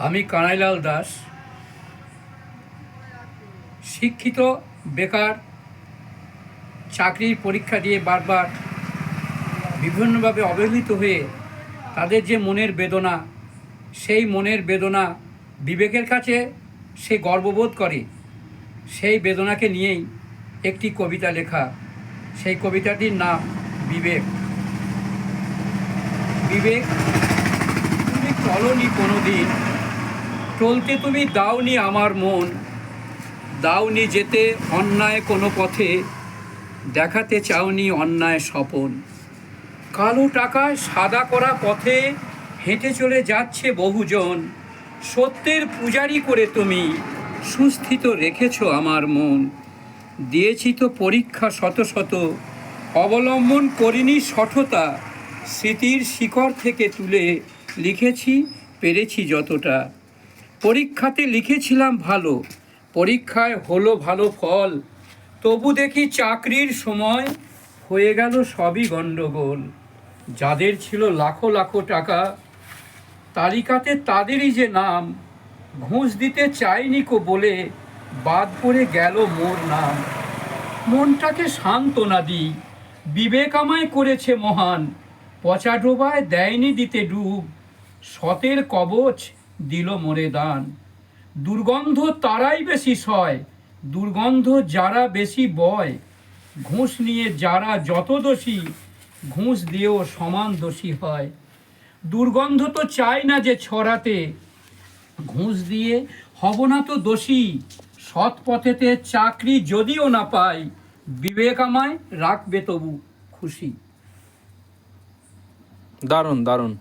আমি কানাইলাল দাস, শিক্ষিত বেকার, চাকরির পরীক্ষা দিয়ে বারবার বিভিন্নভাবে অবহেলিত হয়ে তাদের যে মনের বেদনা, সেই মনের বেদনা বিবেকের কাছে সে গর্ববোধ করে। সেই বেদনাকে নিয়েই একটি কবিতা লেখা। সেই কবিতাটির নাম বিবেক। বিবেক, তুমি চলনি কোনো দিন, চলতে তুমি দাওনি আমার মন, দাওনি যেতে অন্যায় কোনো পথে, দেখাতে চাওনি অন্যায় স্বপন। কালো টাকায় সাদা করা পথে হেঁটে চলে যাচ্ছে বহুজন, সত্যের পূজারি করে তুমি সুস্থিত রেখেছ আমার মন। দিয়েছি তো পরীক্ষা শত শত, অবলম্বন করিনি সঠতা, স্মৃতির শিকড় থেকে তুলে লিখেছি পেরেছি যতটা। পরীক্ষাতে লিখেছিলাম ভালো, পরীক্ষায় হলো ভালো ফল, তবু দেখি চাকরির সময় হয়ে গেল সবই গণ্ডগোল। যাদের ছিল লাখো লাখো টাকা, তালিকাতে তাদেরই যে নাম, ঘুষ দিতে চাইনি কো বলে বাদ পড়ে গেল মোর নাম। মনটাকে সান্ত্বনা দিই, বিবেক আমায় করেছে মহান, পচা ডোবায় দেয়নি দিতে ডুব, সতের কবচ দিল মোরে দান। দুর্গন্ধ তারাই বেশি সয়, দুর্গন্ধ যারা বেশি বয়, ঘুষ নিয়ে যারা যত দোষী, ঘুষ দিয়েও সমান দোষী হয়। দুর্গন্ধ তো চাই না যে ছড়াতে, ঘুষ দিয়ে হব না তো দোষী, সৎ পথেতে চাকরি যদিও না পাই, বিবেক আমায় রাখবে তবু খুশি। দারুণ দারুণ।